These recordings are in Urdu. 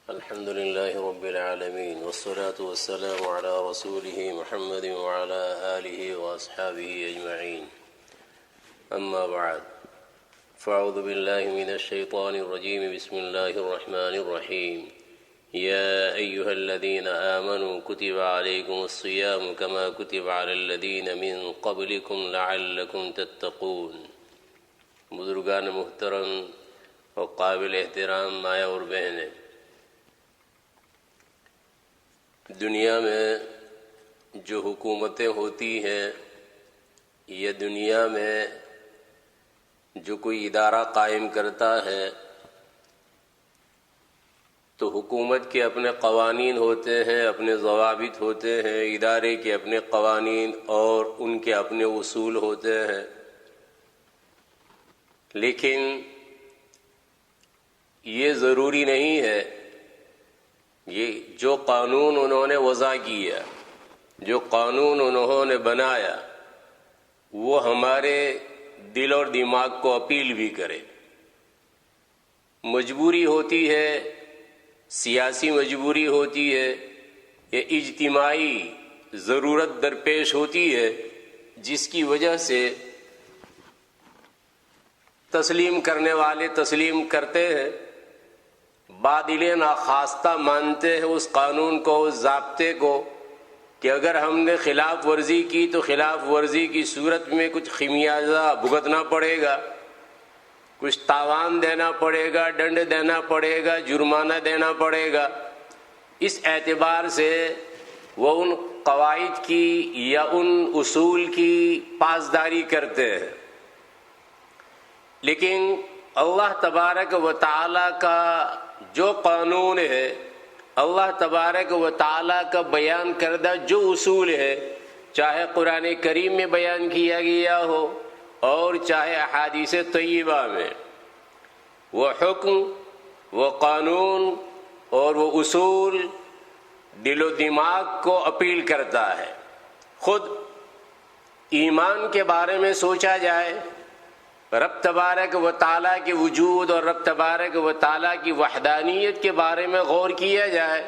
الحمد لله رب العالمين والصلاة والسلام على رسوله محمد وعلى آله وأصحابه أجمعين. أما بعد، فأعوذ بالله من الشيطان الرجيم. بسم الله الرحمن الرحيم. يا أيها الذين آمنوا كتب عليكم الصيام كما كتب على الذين من قبلكم لعلكم تتقون. بزرگان محترم اور قابل احترام مایا اور بہنیں، دنیا میں جو حکومتیں ہوتی ہیں یا دنیا میں جو کوئی ادارہ قائم کرتا ہے تو حکومت کے اپنے قوانین ہوتے ہیں، اپنے ضوابط ہوتے ہیں، ادارے کے اپنے قوانین اور ان کے اپنے اصول ہوتے ہیں. لیکن یہ ضروری نہیں ہے یہ جو قانون انہوں نے وضع کیا، جو قانون انہوں نے بنایا، وہ ہمارے دل اور دماغ کو اپیل بھی کرے. مجبوری ہوتی ہے، سیاسی مجبوری ہوتی ہے یا اجتماعی ضرورت درپیش ہوتی ہے، جس کی وجہ سے تسلیم کرنے والے تسلیم کرتے ہیں، بادل ناخواستہ مانتے ہیں اس قانون کو، اس ضابطے کو، کہ اگر ہم نے خلاف ورزی کی تو خلاف ورزی کی صورت میں کچھ خمیازہ بھگتنا پڑے گا، کچھ تاوان دینا پڑے گا، ڈنڈ دینا پڑے گا، جرمانہ دینا پڑے گا. اس اعتبار سے وہ ان قواعد کی یا ان اصول کی پاسداری کرتے ہیں. لیکن اللہ تبارک و تعالی کا جو قانون ہے، اللہ تبارک و تعالی کا بیان کردہ جو اصول ہے، چاہے قرآن کریم میں بیان کیا گیا ہو اور چاہے احادیث طیبہ میں، وہ حکم، وہ قانون اور وہ اصول دل و دماغ کو اپیل کرتا ہے. خود ایمان کے بارے میں سوچا جائے، رب تبارک و تعالیٰ کے وجود اور رب تبارک و تعالیٰ کی وحدانیت کے بارے میں غور کیا جائے،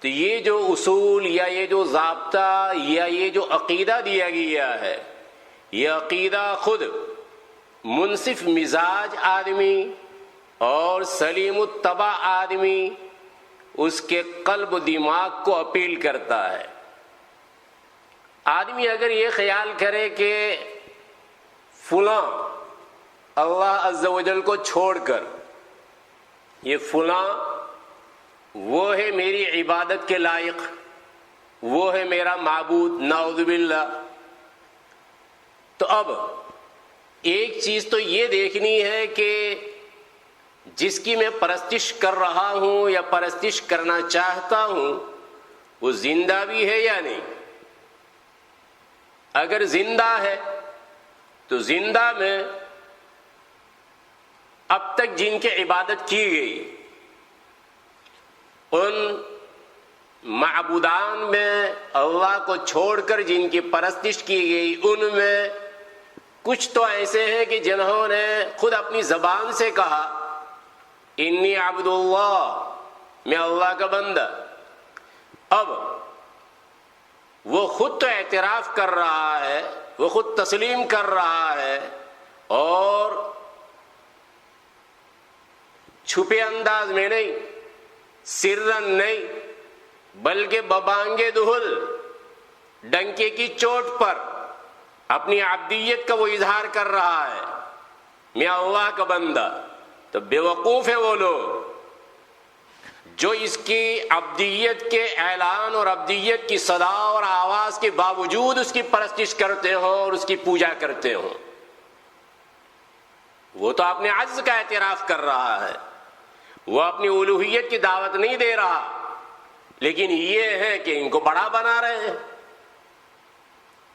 تو یہ جو اصول یا یہ جو ضابطہ یا یہ جو عقیدہ دیا گیا ہے، یہ عقیدہ خود منصف مزاج آدمی اور سلیم الطبع آدمی اس کے قلب و دماغ کو اپیل کرتا ہے. آدمی اگر یہ خیال کرے کہ فلاں اللہ عز و جل کو چھوڑ کر یہ فلاں وہ ہے میری عبادت کے لائق، وہ ہے میرا معبود، نعوذ باللہ، تو اب ایک چیز تو یہ دیکھنی ہے کہ جس کی میں پرستش کر رہا ہوں یا پرستش کرنا چاہتا ہوں وہ زندہ بھی ہے یا نہیں. اگر زندہ ہے تو زندہ میں اب تک جن کی عبادت کی گئی، ان معبودان میں اللہ کو چھوڑ کر جن کی پرستش کی گئی، ان میں کچھ تو ایسے ہیں کہ جنہوں نے خود اپنی زبان سے کہا انی عبد اللہ، میں اللہ کا بندہ. اب وہ خود تو اعتراف کر رہا ہے، وہ خود تسلیم کر رہا ہے اور چھپے انداز میں نہیں، سرن نہیں، بلکہ ببانگے دہل، ڈنکے کی چوٹ پر اپنی عبدیت کا وہ اظہار کر رہا ہے، میں اللہ کا بندہ. تو بے وقوف ہے وہ لوگ جو اس کی عبدیت کے اعلان اور عبدیت کی صدا اور آواز کے باوجود اس کی پرستش کرتے ہوں اور اس کی پوجا کرتے ہوں. وہ تو اپنے عجز کا اعتراف کر رہا ہے، وہ اپنی الوہیت کی دعوت نہیں دے رہا، لیکن یہ ہے کہ ان کو بڑا بنا رہے ہیں.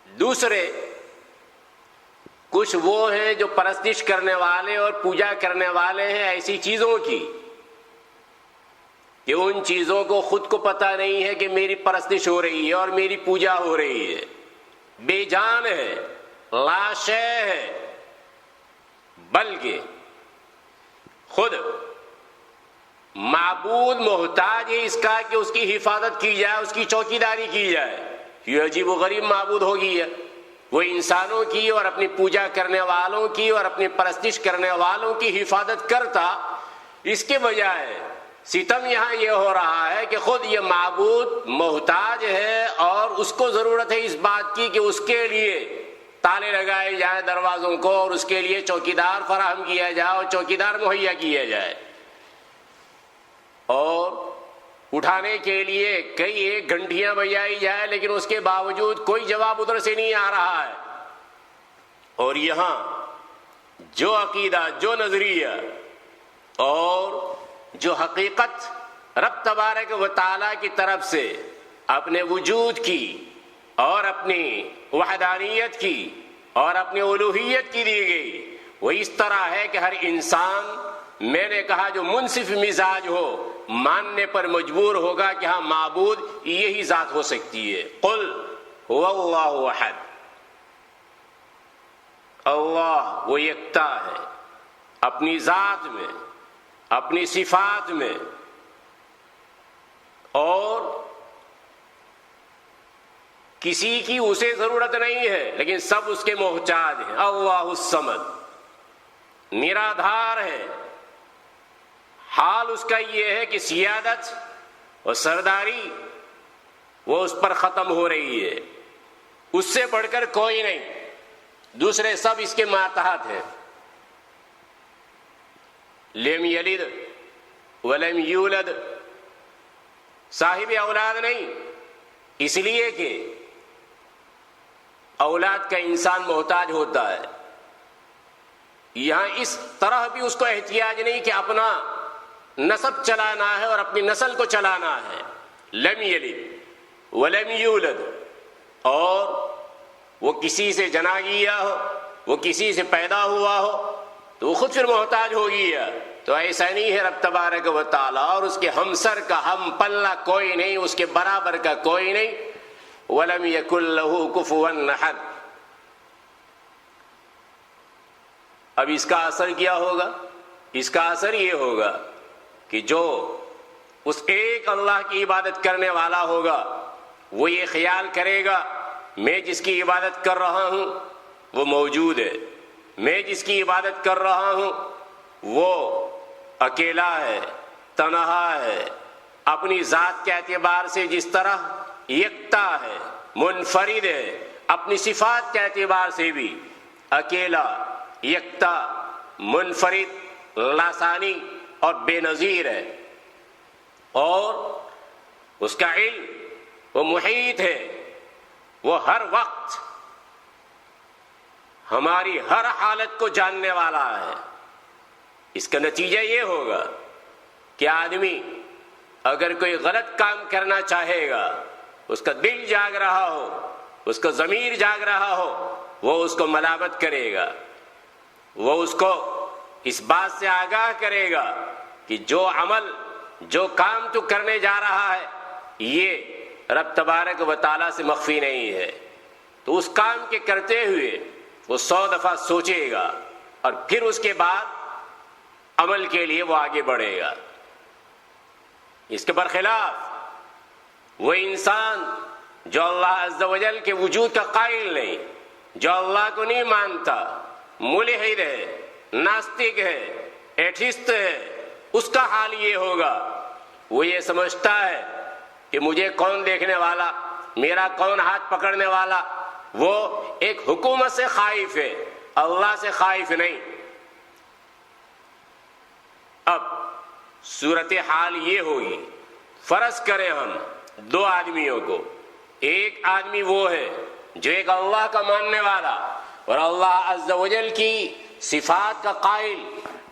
دوسرے کچھ وہ ہیں جو پرستش کرنے والے اور پوجا کرنے والے ہیں ایسی چیزوں کی کہ ان چیزوں کو خود کو پتہ نہیں ہے کہ میری پرستش ہو رہی ہے اور میری پوجا ہو رہی ہے، بے جان ہے، لا شے ہے، بلکہ خود معبود محتاج ہے اس کا کہ اس کی حفاظت کی جائے، اس کی چوکیداری کی جائے. یہ عجیب و غریب معبود ہوگی ہے. وہ انسانوں کی اور اپنی پوجا کرنے والوں کی اور اپنی پرستش کرنے والوں کی حفاظت کرتا، اس کے بجائے ستم یہاں یہ ہو رہا ہے کہ خود یہ معبود محتاج ہے اور اس کو ضرورت ہے اس بات کی کہ اس کے لیے تالے لگائے جائے دروازوں کو، اور اس کے لیے چوکیدار فراہم کیا جائے اور چوکیدار مہیا کیا جائے، اور اٹھانے کے لیے کئی ایک گھنٹیاں بجائی جائے، لیکن اس کے باوجود کوئی جواب ادھر سے نہیں آ رہا ہے. اور یہاں جو عقیدہ، جو نظریہ اور جو حقیقت رب تبارک و تعالیٰ کی طرف سے اپنے وجود کی اور اپنی وحدانیت کی اور اپنی الوہیت کی دی گئی، وہ اس طرح ہے کہ ہر انسان، میں نے کہا جو منصف مزاج ہو، ماننے پر مجبور ہوگا کہ ہاں معبود یہی ذات ہو سکتی ہے. قل هو اللہ احد، اللہ وہ یکتا ہے اپنی ذات میں، اپنی صفات میں، اور کسی کی اسے ضرورت نہیں ہے لیکن سب اس کے محتاج ہیں. اللہ الصمد، نرادھار ہے. حال اس کا یہ ہے کہ سیادت اور سرداری وہ اس پر ختم ہو رہی ہے، اس سے بڑھ کر کوئی نہیں، دوسرے سب اس کے ماتحت ہیں. لم یلد ولم یولد، صاحب اولاد نہیں، اس لیے کہ اولاد کا انسان محتاج ہوتا ہے. یہاں اس طرح بھی اس کو احتیاج نہیں کہ اپنا نسب چلانا ہے اور اپنی نسل کو چلانا ہے. لم یلد ولم یولد، اور وہ کسی سے جنا گیا ہو، وہ کسی سے پیدا ہوا ہو تو وہ خود پھر محتاج ہو گیا. تو ایسا نہیں ہے رب تبارک و تعالیٰ، اور اس کے ہمسر کا ہم پلہ کوئی نہیں، اس کے برابر کا کوئی نہیں. وَلَمْ يَكُنْ لَهُ كُفُوًا أَحَدٌ. اب اس کا اثر کیا ہوگا؟ اس کا اثر یہ ہوگا کہ جو اس ایک اللہ کی عبادت کرنے والا ہوگا وہ یہ خیال کرے گا میں جس کی عبادت کر رہا ہوں وہ موجود ہے، میں جس کی عبادت کر رہا ہوں وہ اکیلا ہے، تنہا ہے، اپنی ذات کے اعتبار سے جس طرح یکتا ہے، منفرد ہے، اپنی صفات کے اعتبار سے بھی اکیلا، یکتا، منفرد، لاسانی اور بے نظیر ہے. اور اس کا علم وہ محیط ہے، وہ ہر وقت ہماری ہر حالت کو جاننے والا ہے. اس کا نتیجہ یہ ہوگا کہ آدمی اگر کوئی غلط کام کرنا چاہے گا، اس کا دل جاگ رہا ہو، اس کا ضمیر جاگ رہا ہو، وہ اس کو ملامت کرے گا، وہ اس کو اس بات سے آگاہ کرے گا کہ جو عمل، جو کام تو کرنے جا رہا ہے یہ رب تبارک و تعالیٰ سے مخفی نہیں ہے. تو اس کام کے کرتے ہوئے وہ 100 دفعہ سوچے گا اور پھر اس کے بعد عمل کے لیے وہ آگے بڑھے گا. اس کے برخلاف وہ انسان جو اللہ عز و جل کے وجود کا قائل نہیں، جو اللہ کو نہیں مانتا، ملحد ہے، ناستک ہے، ایتھیسٹ ہے، اس کا حال یہ ہوگا، وہ یہ سمجھتا ہے کہ مجھے کون دیکھنے والا، میرا کون ہاتھ پکڑنے والا. وہ ایک حکومت سے خائف ہے، اللہ سے خائف نہیں. اب صورتحال یہ ہوگی، فرض کریں ہم 2 آدمیوں کو. ایک آدمی وہ ہے جو ایک اللہ کا ماننے والا اور اللہ عز و جل کی صفات کا قائل،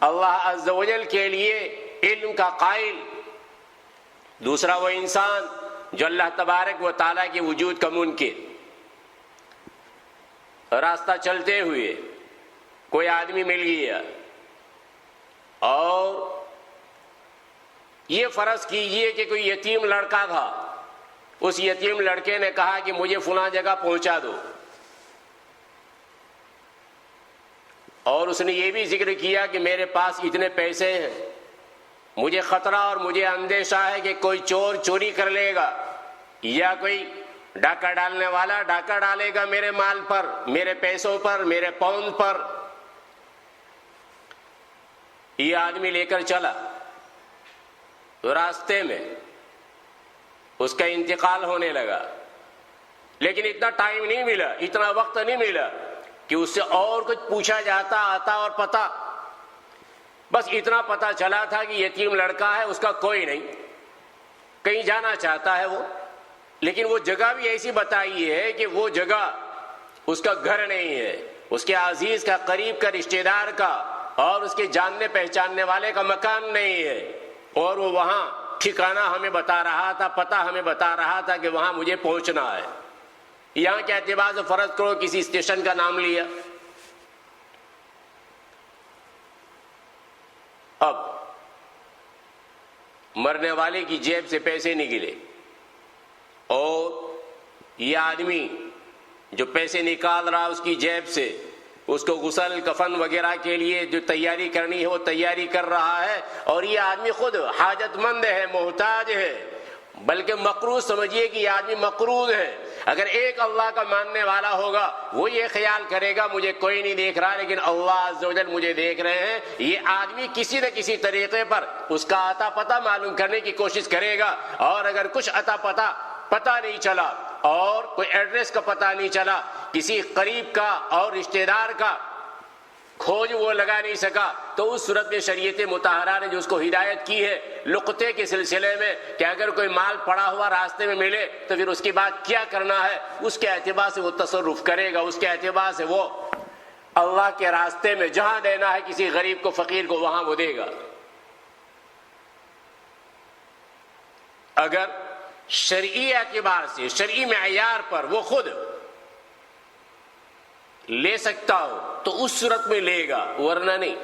اللہ عز و جل کے لیے علم کا قائل. دوسرا وہ انسان جو اللہ تبارک و تعالیٰ کے وجود کا منکر. راستہ چلتے ہوئے کوئی آدمی مل گیا اور یہ فرض کیجئے کہ کوئی یتیم لڑکا تھا، اس یتیم لڑکے نے کہا کہ مجھے فلاں جگہ پہنچا دو، اور اس نے یہ بھی ذکر کیا کہ میرے پاس اتنے پیسے ہیں مجھے خطرہ اور مجھے اندیشہ ہے کہ کوئی چور چوری کر لے گا یا کوئی ڈاکہ ڈالنے والا ڈاکہ ڈالے گا میرے مال پر، میرے پیسوں پر، میرے پاؤنڈ پر۔ یہ آدمی لے کر چلا تو راستے میں اس کا انتقال ہونے لگا، لیکن اتنا ٹائم نہیں ملا، اتنا وقت نہیں ملا کہ اس سے اور کچھ پوچھا جاتا آتا اور پتا۔ بس اتنا پتا چلا تھا کہ یتیم لڑکا ہے، اس کا کوئی نہیں، کہیں جانا چاہتا ہے وہ، لیکن وہ جگہ بھی ایسی بتائی ہے کہ وہ جگہ اس کا گھر نہیں ہے، اس کے عزیز کا، قریب کا، رشتہ دار کا اور اس کے جاننے پہچاننے والے کا مکان نہیں ہے، اور وہ وہاں ٹھکانہ ہمیں بتا رہا تھا، پتہ ہمیں بتا رہا تھا کہ وہاں مجھے پہنچنا ہے۔ یہاں کے اعتبار سے فرض کرو کسی اسٹیشن کا نام لیا، اب مرنے والے کی جیب سے پیسے نکلے اور یہ آدمی جو پیسے نکال رہا اس کی جیب سے اس کو غسل کفن وغیرہ کے لیے جو تیاری کرنی ہے وہ تیاری کر رہا ہے، اور یہ آدمی خود حاجت مند ہے، محتاج ہے، بلکہ مقروض سمجھیے کہ یہ آدمی مقروض ہے۔ اگر ایک اللہ کا ماننے والا ہوگا وہ یہ خیال کرے گا مجھے کوئی نہیں دیکھ رہا لیکن اللہ عز و جل مجھے دیکھ رہے ہیں، یہ آدمی کسی نہ کسی طریقے پر اس کا عطا پتہ معلوم کرنے کی کوشش کرے گا، اور اگر کچھ عطا پتہ نہیں چلا اور کوئی ایڈریس کا پتہ نہیں چلا، کسی قریب کا اور رشتہ دار کا کھوج وہ لگا نہیں سکا، تو اس صورت میں شریعت مطہرہ نے جو اس کو ہدایت کی ہے لقطے کے سلسلے میں کہ اگر کوئی مال پڑا ہوا راستے میں ملے تو پھر اس کے بعد کیا کرنا ہے، اس کے اعتبار سے وہ تصرف کرے گا، اس کے اعتبار سے وہ اللہ کے راستے میں جہاں دینا ہے کسی غریب کو، فقیر کو، وہاں وہ دے گا۔ اگر شرعی اعتبار سے، شرعی معیار پر وہ خود لے سکتا ہو تو اس صورت میں لے گا، ورنہ نہیں۔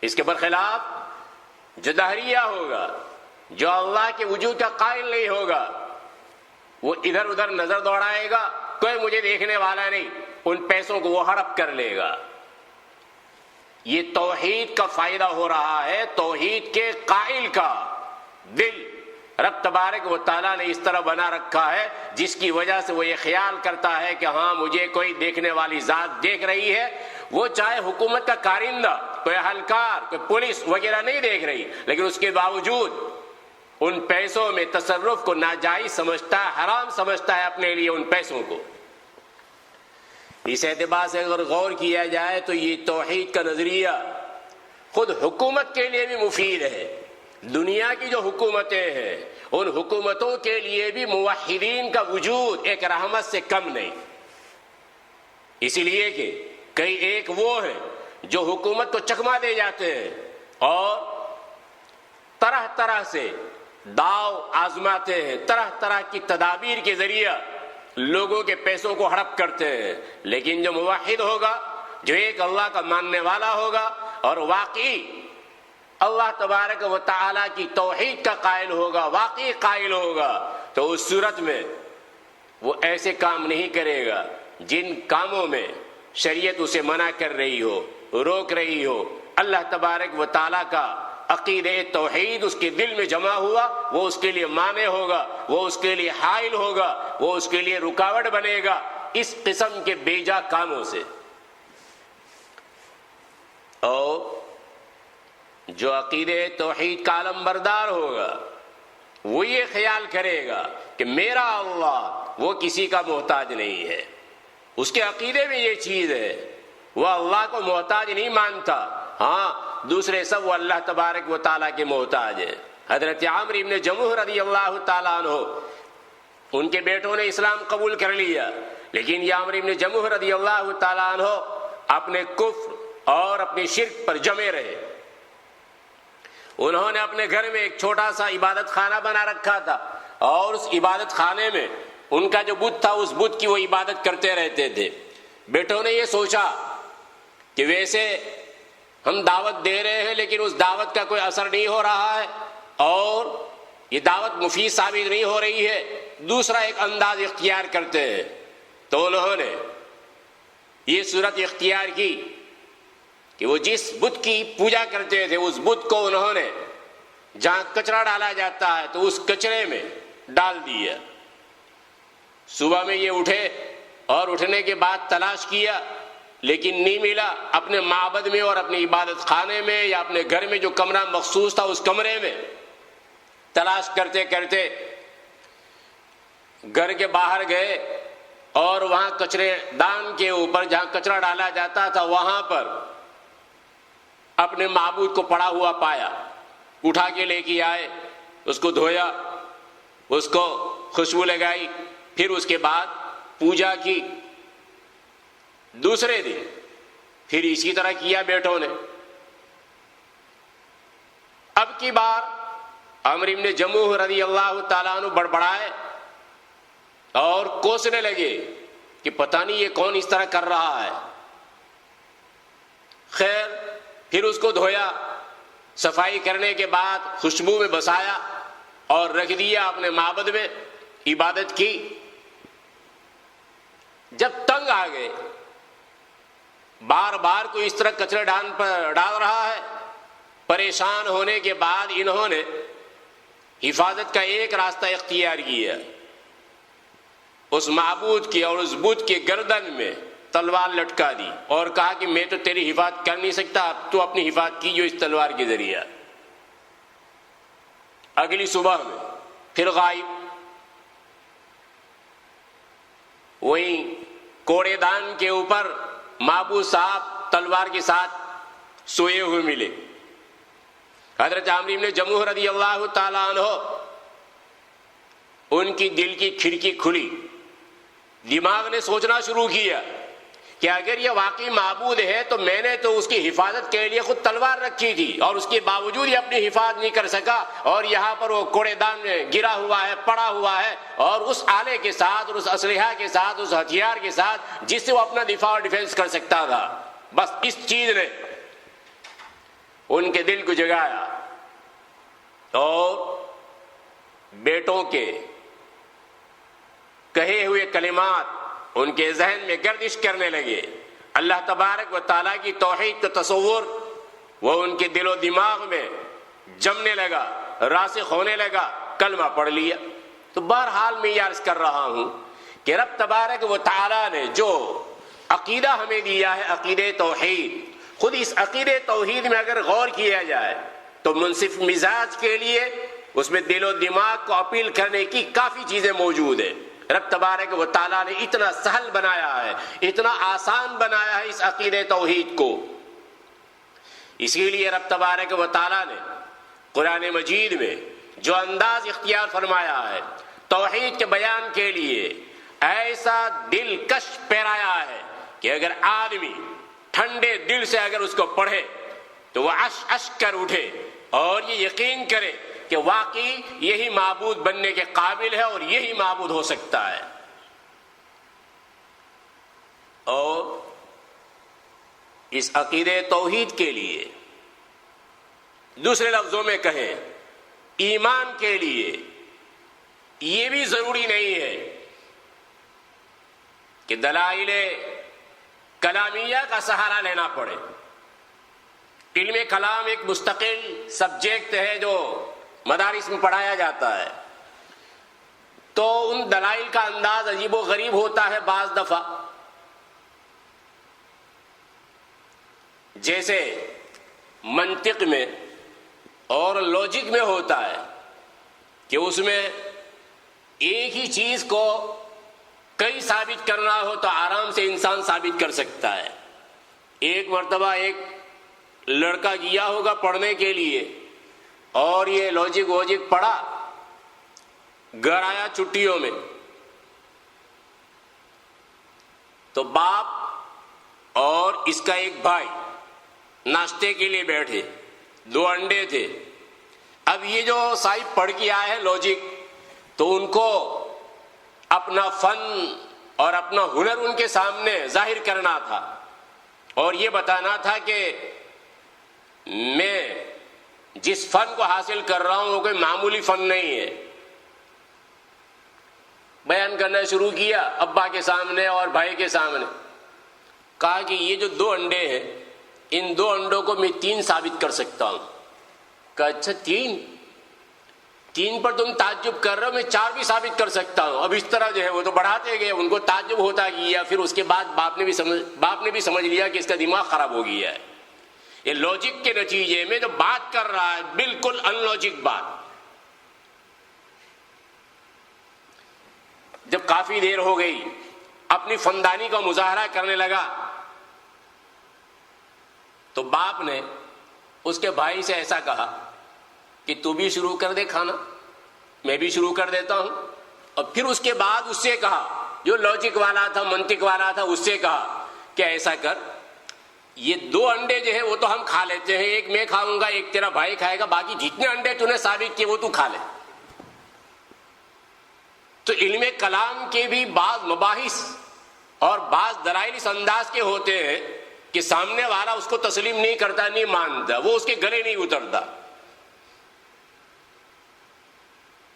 اس کے برخلاف جو دہریہ ہوگا، جو اللہ کے وجود کا قائل نہیں ہوگا، وہ ادھر ادھر نظر دوڑائے گا، کوئی مجھے دیکھنے والا نہیں، ان پیسوں کو وہ ہڑپ کر لے گا۔ یہ توحید کا فائدہ ہو رہا ہے، توحید کے قائل کا دل رب تبارک و تعالیٰ نے اس طرح بنا رکھا ہے جس کی وجہ سے وہ یہ خیال کرتا ہے کہ ہاں مجھے کوئی دیکھنے والی ذات دیکھ رہی ہے، وہ چاہے حکومت کا کارندہ، کوئی اہلکار، کوئی پولیس وغیرہ نہیں دیکھ رہی، لیکن اس کے باوجود ان پیسوں میں تصرف کو ناجائز سمجھتا ہے، حرام سمجھتا ہے اپنے لیے ان پیسوں کو۔ اس اعتبار سے اگر غور کیا جائے تو یہ توحید کا نظریہ خود حکومت کے لیے بھی مفید ہے۔ دنیا کی جو حکومتیں ہیں ان حکومتوں کے لیے بھی موحدین کا وجود ایک رحمت سے کم نہیں، اسی لیے کہ کئی ایک وہ ہیں جو حکومت کو چکما دے جاتے ہیں اور طرح طرح سے داؤ آزماتے ہیں، طرح طرح کی تدابیر کے ذریعہ لوگوں کے پیسوں کو ہڑپ کرتے ہیں، لیکن جو موحد ہوگا، جو ایک اللہ کا ماننے والا ہوگا اور واقعی اللہ تبارک و تعالیٰ کی توحید کا قائل ہوگا، واقعی قائل ہوگا، تو اس صورت میں وہ ایسے کام نہیں کرے گا جن کاموں میں شریعت اسے منع کر رہی ہو، روک رہی ہو۔ اللہ تبارک و تعالیٰ کا عقیدہ توحید اس کے دل میں جمع ہوا، وہ اس کے لیے مانع ہوگا، وہ اس کے لیے حائل ہوگا، وہ اس کے لیے رکاوٹ بنے گا اس قسم کے بیجا کاموں سے۔ اور جو عقیدہ توحید کا علم بردار ہوگا وہ یہ خیال کرے گا کہ میرا اللہ وہ کسی کا محتاج نہیں ہے، اس کے عقیدے میں یہ چیز ہے، وہ اللہ کو محتاج نہیں مانتا، ہاں دوسرے سب وہ اللہ تبارک و تعالیٰ کے محتاج ہے۔ حضرت عمرو ابن جموح رضی اللہ تعالیٰ عنہ، ان کے بیٹوں نے اسلام قبول کر لیا، لیکن یہ عمرو ابن جموح رضی اللہ تعالیٰ عنہ اپنے کفر اور اپنے شرک پر جمے رہے۔ انہوں نے اپنے گھر میں ایک چھوٹا سا عبادت خانہ بنا رکھا تھا، اور اس عبادت خانے میں ان کا جو بت تھا اس بت کی وہ عبادت کرتے رہتے تھے۔ بیٹوں نے یہ سوچا کہ ویسے ہم دعوت دے رہے ہیں لیکن اس دعوت کا کوئی اثر نہیں ہو رہا ہے اور یہ دعوت مفید ثابت نہیں ہو رہی ہے، دوسرا ایک انداز اختیار کرتے ہیں۔ تو انہوں نے یہ صورت اختیار کی کہ وہ جس بت کی پوجا کرتے تھے اس بت کو انہوں نے جہاں کچرا ڈالا جاتا ہے تو اس کچرے میں ڈال دیا۔ صبح میں یہ اٹھے اور اٹھنے کے بعد تلاش کیا لیکن نہیں ملا۔ اپنے معبد میں اور اپنے عبادت خانے میں یا اپنے گھر میں جو کمرہ مخصوص تھا اس کمرے میں تلاش کرتے کرتے گھر کے باہر گئے اور وہاں کچرے دان کے اوپر جہاں کچرا ڈالا جاتا تھا وہاں پر اپنے معبود کو پڑا ہوا پایا۔ اٹھا کے لے کے آئے، اس کو دھویا، اس کو خوشبو لگائی، پھر اس کے بعد پوجا کی۔ دوسرے دن پھر اسی طرح کیا بیٹوں نے۔ اب کی بار عمرو بن جموح رضی اللہ تعالیٰ عنہ بڑبڑائے اور کوسنے لگے کہ پتہ نہیں یہ کون اس طرح کر رہا ہے۔ خیر پھر اس کو دھویا، صفائی کرنے کے بعد خوشبو میں بسایا اور رکھ دیا اپنے معبد میں، عبادت کی۔ جب تنگ آ گئے، بار بار کوئی اس طرح کچرے ڈال رہا ہے، پریشان ہونے کے بعد انہوں نے حفاظت کا ایک راستہ اختیار کیا، اس معبود کی اور اس بت کے گردن میں تلوار لٹکا دی اور کہا کہ میں تو تیری حفاظت کر نہیں سکتا، اب تو اپنی حفاظت کیجو اس تلوار کے ذریعہ۔ اگلی صبح میں پھر غائب، وہیں کوڑے دان کے اوپر معبود صاحب تلوار کے ساتھ سوئے ہوئے ملے۔ حضرت عمرو بن جموح رضی اللہ تعالیٰ عنہ ان کی دل کی کھڑکی کھلی، دماغ نے سوچنا شروع کیا کہ اگر یہ واقعی معبود ہے تو میں نے تو اس کی حفاظت کے لیے خود تلوار رکھی تھی اور اس کے باوجود یہ اپنی حفاظت نہیں کر سکا، اور یہاں پر وہ کوڑے دان میں گرا ہوا ہے، پڑا ہوا ہے، اور اس آلے کے ساتھ اور اس اسلحہ کے ساتھ اس ہتھیار کے ساتھ جس سے وہ اپنا دفاع اور ڈیفنس کر سکتا تھا۔ بس اس چیز نے ان کے دل کو جگایا اور بیٹوں کے کہے ہوئے کلمات ان کے ذہن میں گردش کرنے لگے۔ اللہ تبارک و تعالیٰ کی توحید کا تصور وہ ان کے دل و دماغ میں جمنے لگا، راسخ ہونے لگا، کلمہ پڑھ لیا۔ تو بہرحال میں یہ عرض کر رہا ہوں کہ رب تبارک و تعالیٰ نے جو عقیدہ ہمیں دیا ہے، عقیدہ توحید، خود اس عقیدہ توحید میں اگر غور کیا جائے تو منصف مزاج کے لیے اس میں دل و دماغ کو اپیل کرنے کی کافی چیزیں موجود ہیں۔ رب تبارک و تعالیٰ نے اتنا سہل بنایا ہے، اتنا آسان بنایا ہے اس عقیدہ توحید کو۔ اسی لیے رب تبارک و تعالیٰ نے قرآن مجید میں جو انداز اختیار فرمایا ہے توحید کے بیان کے لیے، ایسا دلکش پیرایا ہے کہ اگر آدمی ٹھنڈے دل سے اگر اس کو پڑھے تو وہ اش اش کر اٹھے اور یہ یقین کرے کہ واقعی یہی معبود بننے کے قابل ہے اور یہی معبود ہو سکتا ہے۔ اور اس عقیدہ توحید کے لیے دوسرے لفظوں میں کہیں ایمان کے لیے یہ بھی ضروری نہیں ہے کہ دلائل کلامیہ کا سہارا لینا پڑے۔ علم کلام ایک مستقل سبجیکٹ ہے جو مدارس میں پڑھایا جاتا ہے، تو ان دلائل کا انداز عجیب و غریب ہوتا ہے بعض دفعہ۔ جیسے منطق میں اور لاجک میں ہوتا ہے کہ اس میں ایک ہی چیز کو کئی ثابت کرنا ہو تو آرام سے انسان ثابت کر سکتا ہے۔ ایک مرتبہ ایک لڑکا گیا ہوگا پڑھنے کے لیے اور یہ لاجک ووجک پڑھا، گھر آیا چھٹیوں میں تو باپ اور اس کا ایک بھائی ناشتے کے لیے بیٹھے، 2 انڈے تھے۔ اب یہ جو صاحب پڑھ کے آئے ہیں لاجک، تو ان کو اپنا فن اور اپنا ہنر ان کے سامنے ظاہر کرنا تھا اور یہ بتانا تھا کہ میں جس فن کو حاصل کر رہا ہوں وہ کوئی معمولی فن نہیں ہے۔ بیان کرنا شروع کیا ابا کے سامنے اور بھائی کے سامنے، کہا کہ یہ جو 2 انڈے ہیں ان 2 انڈوں کو میں 3 ثابت کر سکتا ہوں. کہا اچھا 3 پر تم تعجب کر رہے ہو, میں 4 بھی ثابت کر سکتا ہوں. اب اس طرح جو ہے وہ تو بڑھاتے گئے, ان کو تعجب ہوتا گیا. پھر اس کے بعد باپ نے بھی سمجھ لیا کہ اس کا دماغ خراب ہو گیا ہے. یہ لاجک کے نتیجے میں جو بات کر رہا ہے بالکل ان لاجک بات. جب کافی دیر ہو گئی اپنی فندانی کا مظاہرہ کرنے لگا تو باپ نے اس کے بھائی سے ایسا کہا کہ تو بھی شروع کر دے کھانا, میں بھی شروع کر دیتا ہوں. اور پھر اس کے بعد اس سے کہا, جو لاجک والا تھا, منطق والا تھا, اس سے کہا کہ ایسا کر, یہ 2 انڈے جو ہے وہ تو ہم کھا لیتے ہیں, ایک میں کھاؤں گا, ایک تیرا بھائی کھائے گا, باقی جتنے انڈے تو نے ثابت کیے وہ تو کھا لے. تو علم کلام کے بھی بعض مباحث اور بعض دلائل اس انداز کے ہوتے ہیں کہ سامنے والا اس کو تسلیم نہیں کرتا, نہیں مانتا, وہ اس کے گلے نہیں اترتا.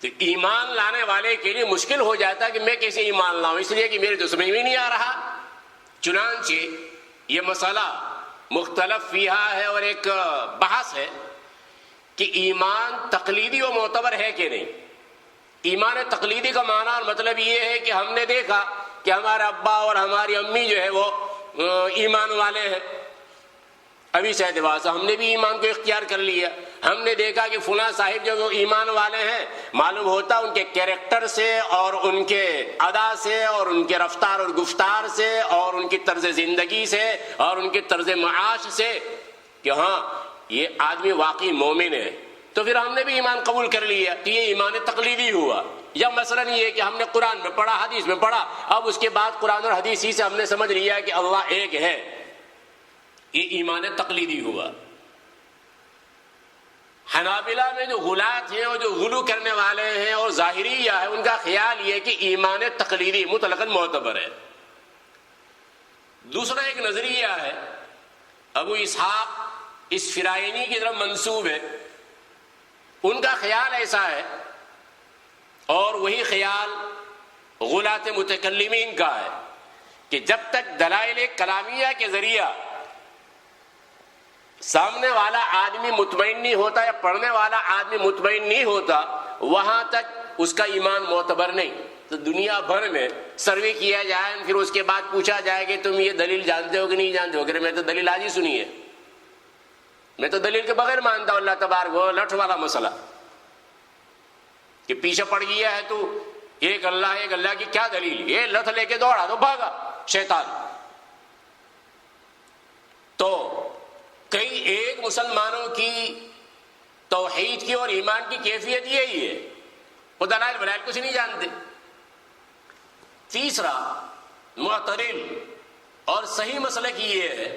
تو ایمان لانے والے کے لیے مشکل ہو جاتا ہے کہ میں کیسے ایمان لاؤں, اس لیے کہ میرے تو سمجھ میں نہیں آ رہا. چنانچہ یہ مسئلہ مختلف فیہا ہے اور ایک بحث ہے کہ ایمان تقلیدی و معتبر ہے کہ نہیں. ایمان تقلیدی کا معنی اور مطلب یہ ہے کہ ہم نے دیکھا کہ ہمارے ابا اور ہماری امی جو ہے وہ ایمان والے ہیں, ابھی سے اعتبار سے ہم نے بھی ایمان کو اختیار کر لیا. ہم نے دیکھا کہ فلاں صاحب جو ایمان والے ہیں, معلوم ہوتا ان کے کیریکٹر سے اور ان کے ادا سے اور ان کے رفتار اور گفتار سے اور ان کی طرز زندگی سے اور ان کے طرز معاش سے کہ ہاں یہ آدمی واقعی مومن ہے. تو پھر ہم نے بھی ایمان قبول کر لیا کہ یہ ایمان تقلیدی ہوا. یا مثلا یہ کہ ہم نے قرآن میں پڑھا, حدیث میں پڑھا, اب اس کے بعد قرآن اور حدیث ہی سے ہم نے سمجھ لیا کہ اللہ ایک ہے, یہ ایمان تقلیدی ہوا. حنابلہ میں جو غلاة ہیں اور جو غلو کرنے والے ہیں اور ظاہریہ ہے, ان کا خیال یہ کہ ایمان تقلیدی مطلقاً معتبر ہے. دوسرا ایک نظریہ ہے, ابو اسحاق اسفرائینی کی طرف منسوب ہے, ان کا خیال ایسا ہے اور وہی خیال غلاة متکلمین کا ہے کہ جب تک دلائل کلامیہ کے ذریعہ سامنے والا آدمی مطمئن نہیں ہوتا یا پڑھنے والا آدمی مطمئن نہیں ہوتا, وہاں تک اس کا ایمان معتبر نہیں. تو دنیا بھر میں سروے کیا جائے, پھر اس کے بعد پوچھا جائے کہ تم یہ دلیل جانتے ہو کہ نہیں جانتے ہو, کہ میں تو دلیل آج ہی سنی ہے, میں تو دلیل کے بغیر مانتا ہوں اللہ تبارک و لٹھ والا مسئلہ کہ پیچھے پڑ گیا ہے تو ایک اللہ کی کیا دلیل, یہ لٹھ لے کے دوڑا تو بھاگا شیطان. تو کئی ایک مسلمانوں کی توحید کی اور ایمان کی کیفیت یہی ہے, وہ دلائل بلائل کچھ نہیں جانتے. تیسرا معتدل اور صحیح مسلک یہ ہے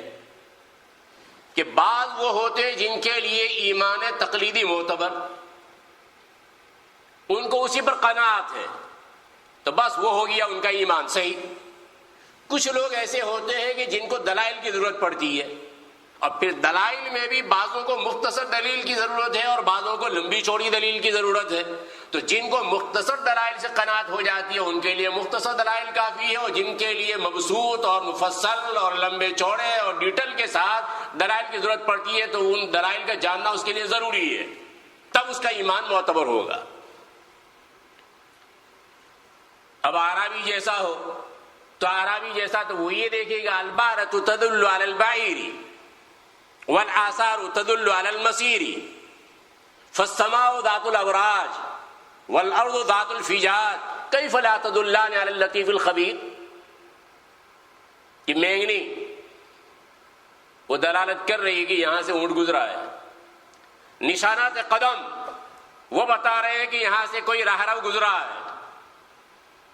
کہ بعض وہ ہوتے ہیں جن کے لیے ایمان تقلیدی معتبر, ان کو اسی پر قناعت ہے تو بس وہ ہو گیا ان کا ایمان صحیح. کچھ لوگ ایسے ہوتے ہیں کہ جن کو دلائل کی ضرورت پڑتی ہے, اور پھر دلائل میں بھی بعضوں کو مختصر دلیل کی ضرورت ہے اور بعضوں کو لمبی چوڑی دلیل کی ضرورت ہے. تو جن کو مختصر دلائل سے قناعت ہو جاتی ہے ان کے لیے مختصر دلائل کافی ہے, اور جن کے لیے مبسوط اور مفصل اور لمبے چوڑے اور ڈیٹیل کے ساتھ دلائل کی ضرورت پڑتی ہے تو ان دلائل کا جاننا اس کے لیے ضروری ہے, تب اس کا ایمان معتبر ہوگا. اب اعرابی جیسا ہو تو اعرابی جیسا تو وہ یہ دیکھے گا البارۃ تدل علی البعیر والآثار تدل علی المسیر فالسماء ذات الابراج والارض ذات الفجاج کیف لا تدلان علی اللطیف الخبیر. یہ مینگنی وہ دلالت کر رہی ہے کہ یہاں سے اونٹ گزرا ہے, نشانات قدم وہ بتا رہے ہیں کہ یہاں سے کوئی راہرو گزرا ہے.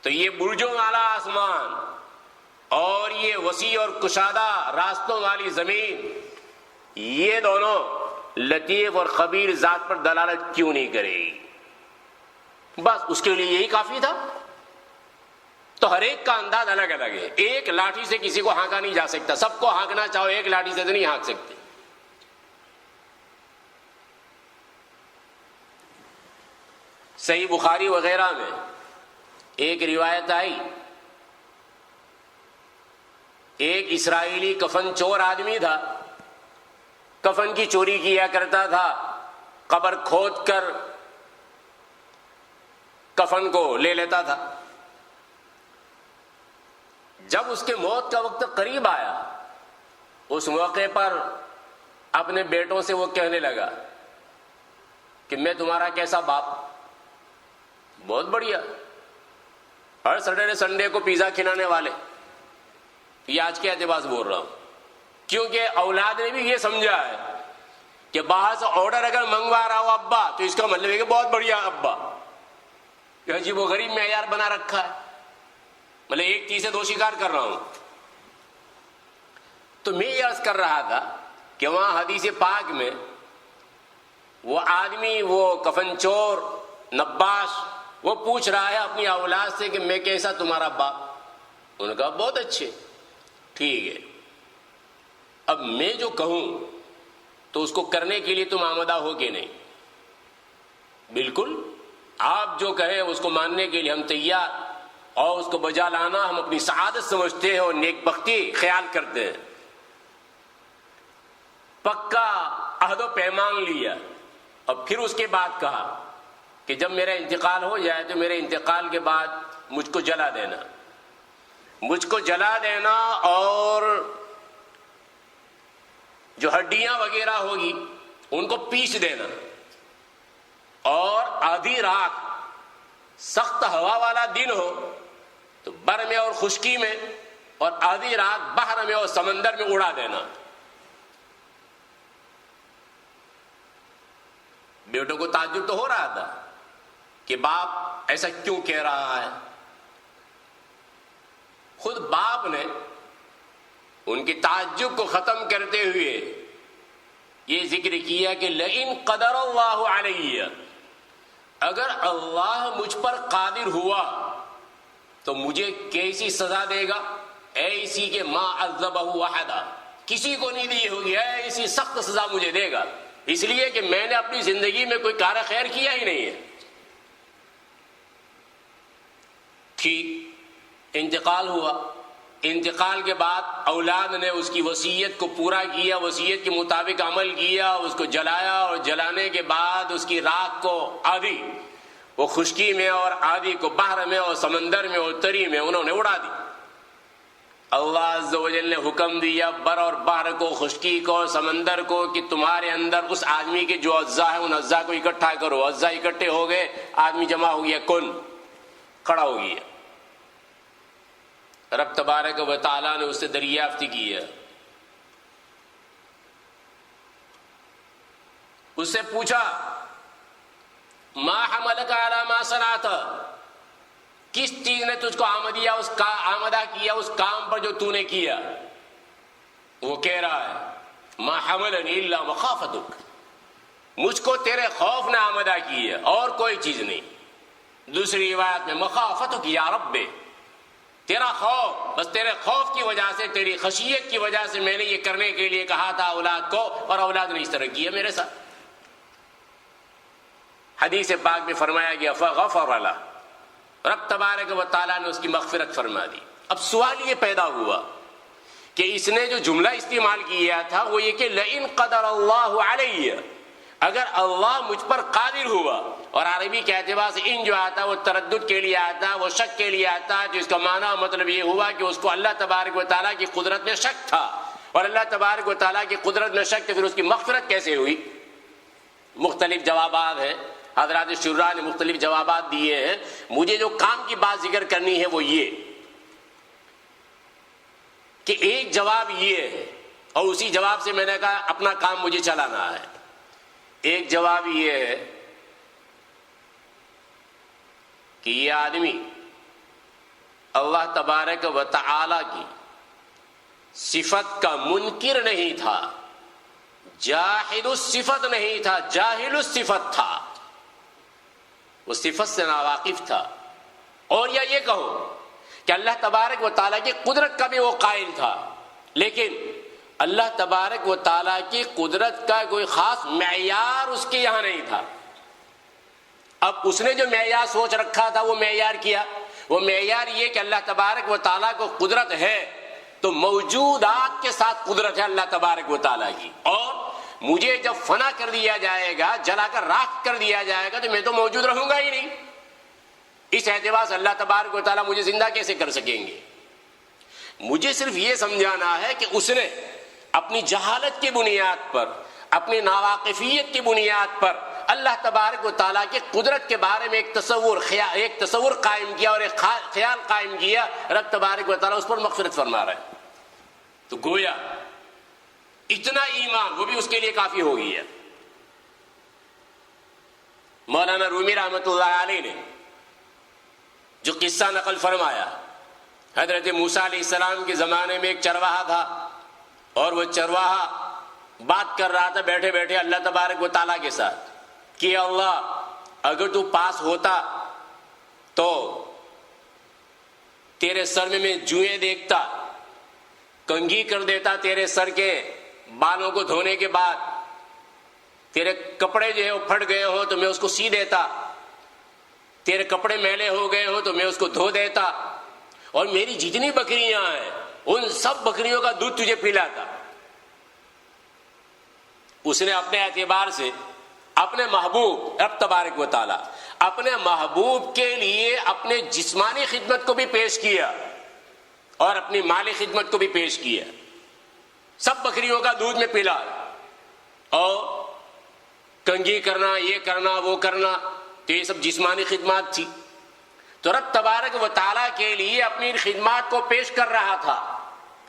تو یہ برجوں والا آسمان اور یہ وسیع اور کشادہ راستوں والی زمین, یہ دونوں لطیف اور خبیر ذات پر دلالت کیوں نہیں کرے گی؟ بس اس کے لیے یہی کافی تھا. تو ہر ایک کا انداز الگ الگ ہے, ایک لاٹھی سے کسی کو ہانکا نہیں جا سکتا, سب کو ہانکنا چاہو ایک لاٹھی سے تو نہیں ہانک سکتے. صحیح بخاری وغیرہ میں ایک روایت آئی, ایک اسرائیلی کفن چور آدمی تھا, کفن کی چوری کیا کرتا تھا، قبر کھود کر کفن کو لے لیتا تھا۔ جب اس کے موت کا وقت قریب آیا، اس موقع پر اپنے بیٹوں سے وہ کہنے لگا کہ میں تمہارا کیسا باپ، بہت بڑھیا، ہر سیٹرڈے سنڈے کو پیزا کھلانے والے۔ یہ آج کے اعتبار سے بول رہا ہوں، کیونکہ اولاد نے بھی یہ سمجھا ہے کہ باہر سے آرڈر اگر منگوا رہا ہو ابا تو اس کا مطلب ہے کہ بہت بڑھیا ابا، یہ عجیب و غریب معیار بنا رکھا ہے، مطلب ایک چیز سے دو شکار کر رہا ہوں۔ تو میں یہ عرض کر رہا تھا کہ وہاں حدیث پاک میں وہ آدمی، وہ کفن چور نباش، وہ پوچھ رہا ہے اپنی اولاد سے کہ میں کیسا تمہارا باپ؟ انہوں نے کہا بہت اچھے۔ ٹھیک ہے، اب میں جو کہوں تو اس کو کرنے کے لیے تم آمادہ ہو کہ نہیں؟ بالکل، آپ جو کہیں اس کو ماننے کے لیے ہم تیار، اور اس کو بجا لانا ہم اپنی سعادت سمجھتے ہیں اور نیک بختی خیال کرتے ہیں۔ پکا عہد و پیمان لیا، اور پھر اس کے بعد کہا کہ جب میرا انتقال ہو جائے تو میرے انتقال کے بعد مجھ کو جلا دینا، مجھ کو جلا دینا، اور جو ہڈیاں وغیرہ ہوگی ان کو پیس دینا، اور آدھی رات سخت ہوا والا دن ہو تو بر میں اور خشکی میں، اور آدھی رات بحر میں اور سمندر میں اڑا دینا۔ بیٹوں کو تعجب تو ہو رہا تھا کہ باپ ایسا کیوں کہہ رہا ہے۔ خود باپ نے ان کی تعجب کو ختم کرتے ہوئے یہ ذکر کیا کہ لئن قدر اللہ علیہ، اگر اللہ مجھ پر قادر ہوا تو مجھے کیسی سزا دے گا؟ ایسی کہ ما عذبہ احدا، کسی کو نہیں دی ہوگی، ایسی سخت سزا مجھے دے گا، اس لیے کہ میں نے اپنی زندگی میں کوئی کار خیر کیا ہی نہیں ہے۔ ٹھیک، انتقال ہوا، انتقال کے بعد اولاد نے اس کی وصیت کو پورا کیا، وصیت کے مطابق عمل کیا، اس کو جلایا، اور جلانے کے بعد اس کی راکھ کو آدھی وہ خشکی میں اور آدھی کو بحر میں اور سمندر میں اور تری میں انہوں نے اڑا دی۔ اللہ عز و جل نے حکم دیا بر اور بحر کو، خشکی کو اور سمندر کو کہ تمہارے اندر اس آدمی کے جو اجزاء ہیں ان اجزاء کو اکٹھا کرو۔ اجزاء اکٹھے ہو گئے، آدمی جمع ہو گیا، کن کھڑا ہو گیا۔ رب تبارک و تعالیٰ نے اس سے دریافت کی ہے، اس سے پوچھا ما حملک علی ما صنعت، کس چیز نے تجھ کو آمدہ کیا اس کام پر جو تو نے کیا؟ وہ کہہ رہا ہے ما حملنی الا مخافتک، مجھ کو تیرے خوف نے آمدہ کی ہے اور کوئی چیز نہیں۔ دوسری روایت میں مخافتک یا رب، تیرا خوف، بس تیرے خوف کی وجہ سے، تیری خشیت کی وجہ سے میں نے یہ کرنے کے لیے کہا تھا اولاد کو، اور اولاد نے اس طرح کیا میرے ساتھ۔ حدیث پاک میں فرمایا گیا فغفر لہ، رب تبارک و تعالیٰ نے اس کی مغفرت فرما دی۔ اب سوال یہ پیدا ہوا کہ اس نے جو جملہ استعمال کیا تھا وہ یہ کہ لئن قدر اللہ علیہ، اگر اللہ مجھ پر قادر ہوا، اور عربی کے اعتبار سے ان جو آتا وہ تردد کے لیے آتا، وہ شک کے لیے آتا، جو اس کا معنی مطلب یہ ہوا کہ اس کو اللہ تبارک و تعالیٰ کی قدرت میں شک تھا، اور اللہ تبارک و تعالیٰ کی قدرت میں شک تھا، پھر اس کی مغفرت کیسے ہوئی؟ مختلف جوابات ہیں، حضرات شراح نے مختلف جوابات دیے ہیں۔ مجھے جو کام کی بات ذکر کرنی ہے وہ یہ کہ ایک جواب یہ ہے، اور اسی جواب سے میں نے کہا اپنا کام مجھے چلانا ہے۔ ایک جواب یہ ہے کہ یہ آدمی اللہ تبارک و تعالی کی صفت کا منکر نہیں تھا، جاحد الصفت نہیں تھا، جاہل الصفت تھا، وہ صفت سے ناواقف تھا۔ اور یا یہ کہو کہ اللہ تبارک و تعالیٰ کی قدرت کا بھی وہ قائل تھا، لیکن اللہ تبارک و تعالیٰ کی قدرت کا کوئی خاص معیار اس کے یہاں نہیں تھا۔ اب اس نے جو معیار سوچ رکھا تھا وہ معیار کیا، وہ معیار یہ کہ اللہ تبارک و تعالیٰ کو قدرت ہے تو موجودات کے ساتھ قدرت ہے اللہ تبارک و تعالیٰ کی، اور مجھے جب فنا کر دیا جائے گا، جلا کر راکھ کر دیا جائے گا، تو میں تو موجود رہوں گا ہی نہیں۔ اس اعتبار سے اللہ تبارک و تعالیٰ مجھے زندہ کیسے کر سکیں گے؟ مجھے صرف یہ سمجھانا ہے کہ اس نے اپنی جہالت کی بنیاد پر، اپنی ناواقفیت کی بنیاد پر اللہ تبارک و تعالیٰ کی قدرت کے بارے میں ایک تصور قائم کیا اور ایک خیال قائم کیا، رب تبارک و تعالیٰ اس پر مغفرت فرما رہا ہے۔ تو گویا اتنا ایمان وہ بھی اس کے لیے کافی ہو گیا۔ مولانا رومی رحمۃ اللہ علیہ نے جو قصہ نقل فرمایا، حضرت موسیٰ علیہ السلام کے زمانے میں ایک چرواہا تھا، اور وہ چرواہا بات کر رہا تھا بیٹھے بیٹھے اللہ تبارک و تعالیٰ کے ساتھ کہ اللہ اگر تو پاس ہوتا تو تیرے سر میں جوئیں دیکھتا، کنگھی کر دیتا تیرے سر کے بالوں کو دھونے کے بعد، تیرے کپڑے جو ہے وہ پھٹ گئے ہو تو میں اس کو سی دیتا، تیرے کپڑے میلے ہو گئے ہو تو میں اس کو دھو دیتا، اور میری جتنی بکریاں ہیں ان سب بکریوں کا دودھ تجھے پلاتا۔ اس نے اپنے اعتبار سے اپنے محبوب رب تبارک و تعالی اپنے محبوب کے لیے اپنے جسمانی خدمت کو بھی پیش کیا اور اپنی مالی خدمت کو بھی پیش کیا، سب بکریوں کا دودھ میں پلا، اور کنگھی کرنا، یہ کرنا، وہ کرنا، تو یہ سب جسمانی خدمات تھی۔ تو رب تبارک و تعالیٰ کے لیے اپنی خدمات کو پیش کر رہا تھا۔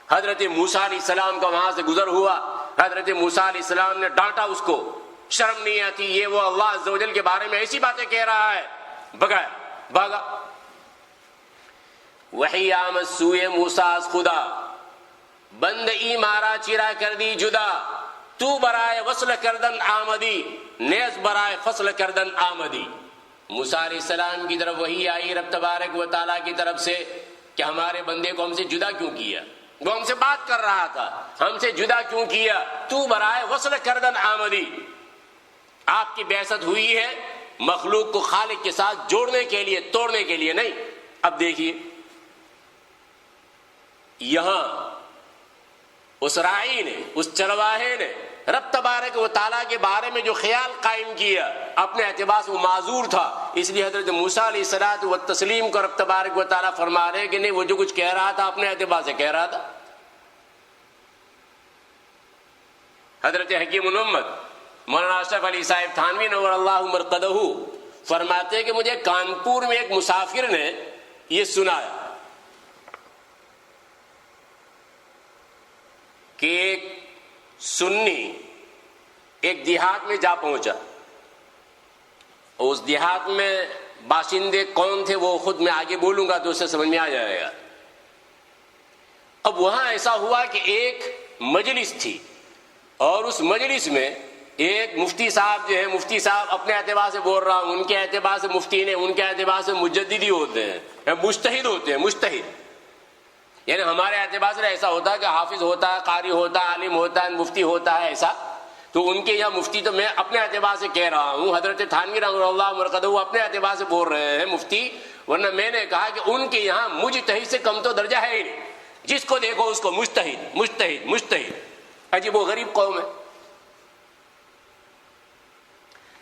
حضرت موسیٰ علیہ السلام کا وہاں سے گزر ہوا، حضرت موسیٰ علیہ السلام نے ڈانٹا اس کو، شرم نہیں آتی، یہ وہ اللہ عز و جل کے بارے میں ایسی باتیں کہہ رہا ہے، بھاگا۔ وحی آمد سوئے موسیٰ از خدا، بند ای مارا چرا کر دی جدا، تو برائے وصل کردن آمدی، نیز برائے فصل کردن آمدی۔ موسیٰ علیہ السلام کی طرف وحی آئی رب تبارک و تعالیٰ کی طرف سے کہ ہمارے بندے کو ہم سے جدا کیوں کیا؟ وہ ہم سے بات کر رہا تھا، ہم سے جدا کیوں کیا؟ تو برائے وصل کردن آمدی، آپ کی بعثت ہوئی ہے مخلوق کو خالق کے ساتھ جوڑنے کے لیے، توڑنے کے لیے نہیں۔ اب دیکھیے یہاں اس راعی نے، اس چرواہے نے رب تبارک و تعالیٰ کے بارے میں جو خیال قائم کیا، اپنے اعتبار سے وہ معذور تھا، اس لیے حضرت موسیٰ علیہ الصلوۃ والتسلیم کو رب تبارک و تعالیٰ فرما رہے کہ نہیں، وہ جو کچھ کہہ رہا تھا اپنے اعتبار سے کہہ رہا تھا۔ حضرت حکیم الامت مولانا اشرف علی صاحب تھانوی نور اللہ مرقدہ فرماتے کہ مجھے کانپور میں ایک مسافر نے یہ سنایا کہ ایک سنی ایک دیہات میں جا پہنچا، اس دیہات میں باشندے کون تھے وہ خود میں آگے بولوں گا تو اسے سمجھ میں آ جائے گا۔ اب وہاں ایسا ہوا کہ ایک مجلس تھی، اور اس مجلس میں ایک مفتی صاحب جو ہے، مفتی صاحب اپنے اعتبار سے بول رہا ہوں، ان کے اعتبار سے مفتی نے، ان کے اعتبار سے مجددی ہوتے ہیں، مجتہد ہوتے ہیں، مجتہد یعنی ہمارے اعتبار سے ایسا ہوتا ہے کہ حافظ ہوتا ہے، قاری ہوتا ہے، عالم ہوتا ہے، مفتی ہوتا ہے، ایسا تو ان کے یہاں مفتی، تو میں اپنے اعتبار سے کہہ رہا ہوں، حضرت تھانوی رحمہ اللہ مرقدہ وہ اپنے اعتبار سے بول رہے ہیں مفتی، ورنہ میں نے کہا کہ ان کے یہاں مجتہد سے کم تو درجہ ہے ہی نہیں، جس کو دیکھو اس کو مجتہد مجتہد مجتہد، عجیب و غریب قوم ہے۔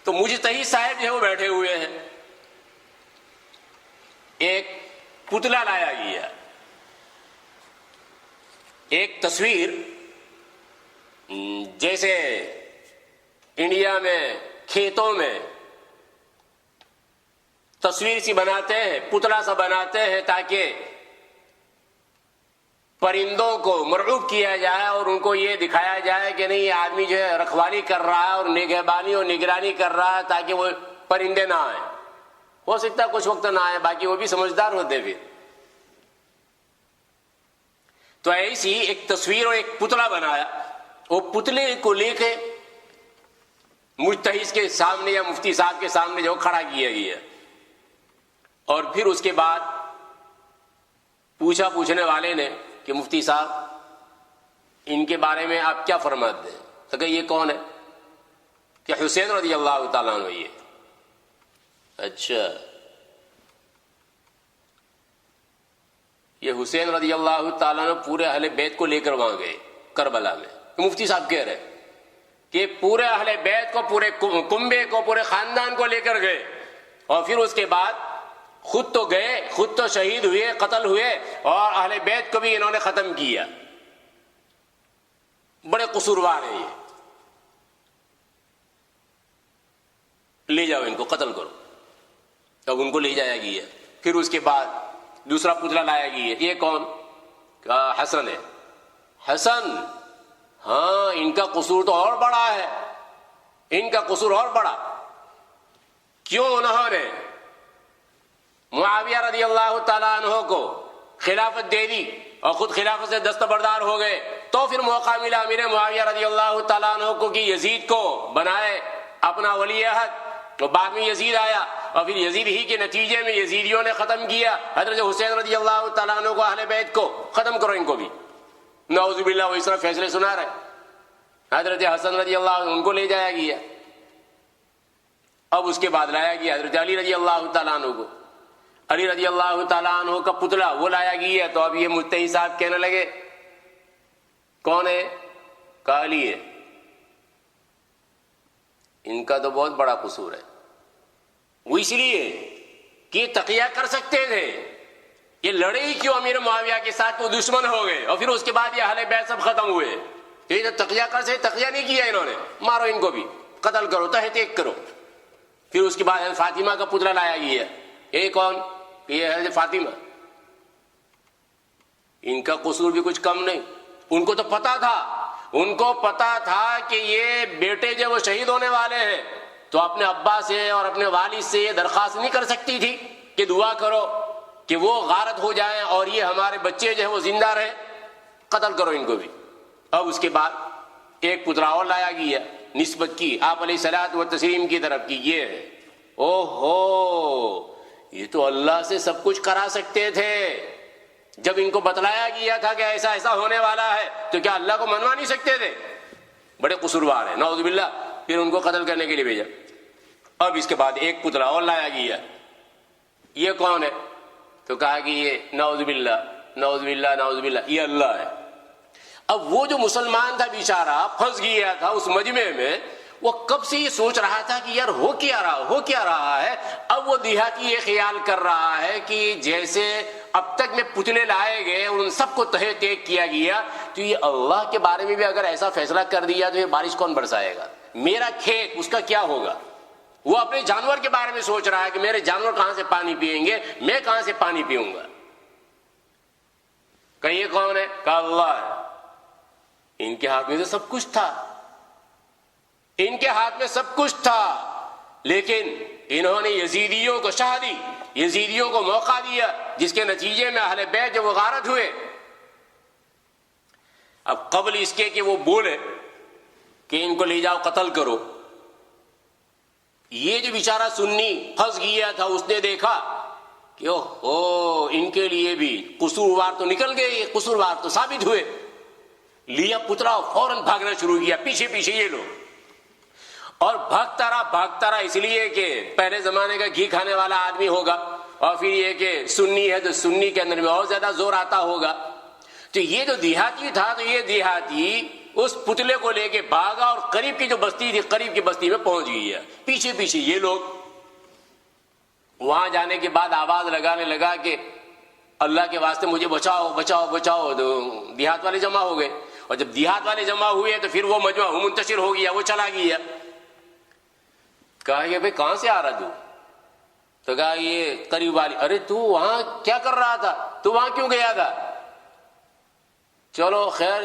تو مجتہد صاحب جو ہے وہ بیٹھے ہوئے ہیں، ایک پتلا لایا گیا، ایک تصویر، جیسے انڈیا میں کھیتوں میں تصویر سی بناتے ہیں، پتلا سا بناتے ہیں تاکہ پرندوں کو مرعوب کیا جائے اور ان کو یہ دکھایا جائے کہ نہیں یہ آدمی جو ہے رکھوالی کر رہا ہے اور نگہبانی اور نگرانی کر رہا ہے تاکہ وہ پرندے نہ آئیں۔ ہو سکتا ہے کچھ وقت نہ آئے، باقی وہ بھی سمجھدار ہوتے پھر۔ تو ایسی ایک تصویر اور ایک پتلا بنایا، وہ پتلے کو لے کے مجتہد کے سامنے یا مفتی صاحب کے سامنے جو کھڑا کیا گیا، اور پھر اس کے بعد پوچھنے والے نے کہ مفتی صاحب ان کے بارے میں آپ کیا فرماتے ہیں؟ تو کہ یہ کون ہے؟ کہ حسین رضی اللہ تعالیٰ عنہ۔ یہ اچھا، یہ حسین رضی اللہ تعالیٰ عنہ پورے اہل بیت کو لے کر وہاں گئے کربلا میں، مفتی صاحب کہہ رہے کہ پورے اہل بیت کو، پورے کنبے کو، پورے خاندان کو لے کر گئے، اور پھر اس کے بعد خود تو گئے، خود تو شہید ہوئے، قتل ہوئے، اور اہل بیت کو بھی انہوں نے ختم کیا. بڑے قصوروار ہیں یہ. لے جاؤ ان کو، قتل کرو. اب ان کو لے جایا گیا. پھر اس کے بعد دوسرا پتلا لایا گیا. یہ کون؟ حسن ہے. حسن، ہاں ان کا قصور تو اور بڑا ہے، ان کا قصور اور بڑا. کیوں؟ انہوں نے معاویہ رضی اللہ تعالیٰ عنہ کو خلافت دے دی اور خود خلافت سے دستبردار ہو گئے. تو پھر موقع ملا امیر معاویہ رضی اللہ تعالیٰ عنہ کو کہ یزید کو بنائے اپنا ولی عہد. تو بعد میں یزید آیا، اور پھر یزید ہی کے نتیجے میں یزیدیوں نے ختم کیا حضرت حسین رضی اللہ تعالیٰ عنہ کو، اہل بیت کو ختم کرو ان کو بھی. نعوذ باللہ، وہ اس طرح فیصلے سنا رہے. حضرت حسن رضی اللہ عنہ ان کو لے جایا گیا. اب اس کے بعد لایا گیا حضرت علی رضی اللہ تعالیٰ عنہ کو. علی رضی اللہ تعالیٰ عنہ کا پتلا وہ لایا گیا. تو اب یہ مجتہد صاحب کہنے لگے کون ہے؟ کہا علی ہے. ان کا تو بہت بڑا قصور ہے. وہ اس لیے کہ تقیہ کر سکتے تھے، یہ لڑے ہی کیوں امیر معاویہ کے ساتھ؟ وہ دشمن ہو گئے، اور پھر اس کے بعد یہ اہل بیت سب ختم ہوئے. یہ تقیہ کر سکتے، تقیہ نہیں کیا انہوں نے. مارو ان کو بھی، قتل کرو، تحت ایک کرو. پھر اس کے بعد فاطمہ کا پتلا لایا گیا. یہ کون؟ یہ ہے فاطمہ. ان کا قصور بھی کچھ کم نہیں. ان کو تو پتا تھا، ان کو پتا تھا کہ یہ بیٹے جو وہ شہید ہونے والے ہیں، تو اپنے ابا سے اور اپنے والد سے یہ درخواست نہیں کر سکتی تھی کہ دعا کرو کہ وہ غارت ہو جائیں اور یہ ہمارے بچے جو ہے وہ زندہ رہیں. قتل کرو ان کو بھی. اب اس کے بعد ایک پتلا اور لایا گیا، نسبت کی آپ علیہ الصلوۃ والتسلیم کی طرف کی. یہ ہے، او ہو، یہ تو اللہ سے سب کچھ کرا سکتے تھے. جب ان کو بتلایا گیا تھا کہ ایسا ایسا ہونے والا ہے، تو کیا اللہ کو منوا نہیں سکتے تھے؟ بڑے قصوروار ہیں، نعوذ باللہ. پھر ان کو قتل کرنے کے لیے بھیجا. اب اس کے بعد ایک پتلا اور لایا گیا. یہ کون ہے؟ تو کہا کہ یہ نعوذ باللہ، نعوذ باللہ، نعوذ باللہ، یہ اللہ ہے. اب وہ جو مسلمان تھا بیچارہ، پھنس گیا تھا اس مجمع میں. وہ کب سے یہ سوچ رہا تھا کہ یار ہو کیا رہا ہے. اب وہ دیہاتی یہ خیال کر رہا ہے کہ جیسے اب تک میں پتلے لائے گئے اور ان سب کو تہے تیگ کیا گیا، تو یہ اللہ کے بارے میں بھی اگر ایسا فیصلہ کر دیا تو یہ بارش کون برسائے گا؟ میرا کھیت اس کا کیا ہوگا؟ وہ اپنے جانور کے بارے میں سوچ رہا ہے کہ میرے جانور کہاں سے پانی پیئیں گے، میں کہاں سے پانی پیوں گا. کہ یہ کون ہے؟ کہ اللہ ہے. ان کے ہاتھ میں تو سب کچھ تھا، ان کے ہاتھ میں سب کچھ تھا، لیکن انہوں نے یزیدیوں کو شاہ دی، یزیدیوں کو موقع دیا، جس کے نتیجے میں اہل بیت جو وہ غارت ہوئے. اب قبل اس کے کہ وہ بولے کہ ان کو لے جاؤ قتل کرو، یہ جو بیچارہ سنی پھنس گیا تھا، اس نے دیکھا کہ اوہ ان کے لیے بھی قصوروار تو نکل گئے، یہ قصوروار تو ثابت ہوئے. لیا پتلا، فوراً بھاگنا شروع کیا پیچھے پیچھے یہ لوگ. اور بھاگتا رہا اس لیے کہ پہلے زمانے کا گھی کھانے والا آدمی ہوگا، اور پھر یہ کہ سنی ہے تو سنی کے اندر میں اور زیادہ زور آتا ہوگا. تو یہ جو دیہاتی تھا، تو یہ دیہاتی اس پتلے کو لے کے بھاگا اور قریب کی جو بستی تھی، قریب کی بستی میں پہنچ گئی ہے. پیچھے پیچھے یہ لوگ. وہاں جانے کے بعد آواز لگانے لگا کہ اللہ کے واسطے مجھے بچاؤ بچاؤ بچاؤ. تو دیہات والے جمع ہو گئے، اور جب دیہات والے جمع ہوئے تو پھر وہ مجمع منتشر ہو گیا، وہ چلا گیا. کہا کہ بھائی کہاں سے آ رہا تو؟ تو کہا یہ قریب والی. ارے تو وہاں کیا کر رہا تھا؟ تو وہاں کیوں گیا تھا؟ چلو خیر،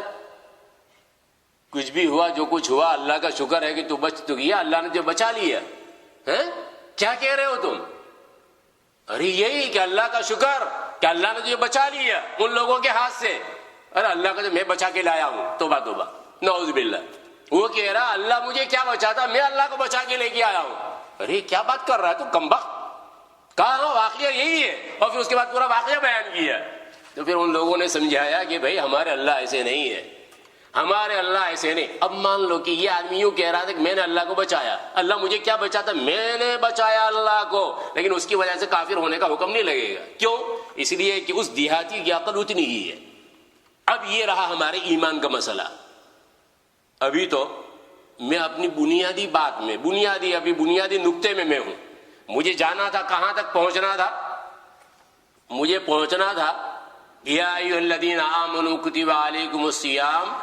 کچھ بھی ہوا جو کچھ ہوا، اللہ کا شکر ہے کہ تو بچ تو گیا، اللہ نے جو بچا لیا. کیا کہہ رہے ہو تم؟ ارے یہی کہ اللہ کا شکر کہ اللہ نے جو بچا لیا ان لوگوں کے ہاتھ سے. ارے اللہ کا جو میں بچا کے لایا ہوں، توبہ توبہ، نعوذ باللہ. وہ کہہ رہا اللہ مجھے کیا بچاتا، میں اللہ کو بچا کے لے کے آیا ہوں. ارے کیا بات کر رہا ہے تو کمبخت. کہا واقعہ یہی ہے، اور پھر اس کے بعد پورا واقعہ بیان کیا. تو پھر ان لوگوں نے سمجھایا کہ بھائی ہمارے اللہ ایسے نہیں ہے، ہمارے اللہ ایسے نہیں. اب مان لو کہ یہ آدمی یوں کہہ رہا تھا کہ میں نے اللہ کو بچایا، اللہ مجھے کیا بچاتا، میں نے بچایا اللہ کو، لیکن اس کی وجہ سے کافر ہونے کا حکم نہیں لگے گا. کیوں؟ اس لیے کہ اس دیہاتی کی عقل اتنی ہی ہے. اب یہ رہا ہمارے ایمان کا مسئلہ. ابھی تو میں اپنی بنیادی نقطے میں ہوں. مجھے جانا تھا کہاں تک پہنچنا تھا؟ مجھے پہنچنا تھا یا ایھا الذین آمنوا کتب علیکم الصیام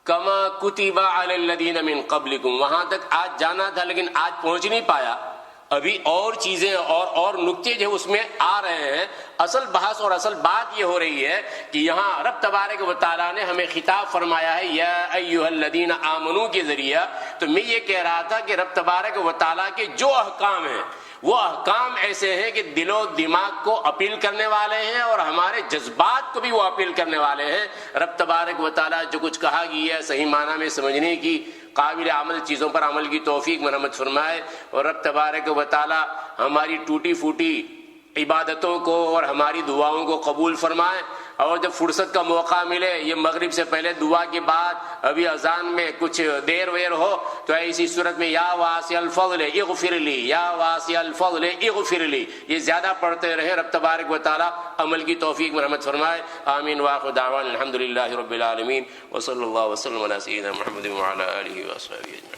کما کتب علی الذین من قبلکم. وہاں تک آج جانا تھا لیکن آج پہنچ نہیں پایا. ابھی اور چیزیں اور نقطے جو اس میں آ رہے ہیں. اصل بحث اور اصل بات یہ ہو رہی ہے کہ یہاں رب تبارک و تعالیٰ نے ہمیں خطاب فرمایا ہے یا ایھا الذین آمنو کے ذریعہ. تو میں یہ کہہ رہا تھا کہ رب تبارک و تعالیٰ کے جو احکام ہیں وہ احکام ایسے ہیں کہ دل و دماغ کو اپیل کرنے والے ہیں اور ہمارے جذبات کو بھی وہ اپیل کرنے والے ہیں. رب تبارک و تعالیٰ جو کچھ کہا گیا ہے صحیح معنی میں سمجھنے کی قابل عمل چیزوں پر عمل کی توفیق مرحمت فرمائے. اور رب تبارک و تعالیٰ ہماری ٹوٹی پھوٹی عبادتوں کو اور ہماری دعاؤں کو قبول فرمائے. اور جب فرصت کا موقع ملے یہ مغرب سے پہلے دعا کے بعد ابھی اذان میں کچھ دیر ویر ہو تو ایسی صورت میں یا واسع الفضل اغفر لی یا واسع الفضل اغفر لی یہ زیادہ پڑھتے رہے. رب تبارک و تعالیٰ عمل کی توفیق مرحمت فرمائے. آمین. وآخر دعوانا الحمد للہ رب العالمین وصلی اللہ وسلم علی سیدنا محمد وعلی آلہ وصحبہ اجمعین.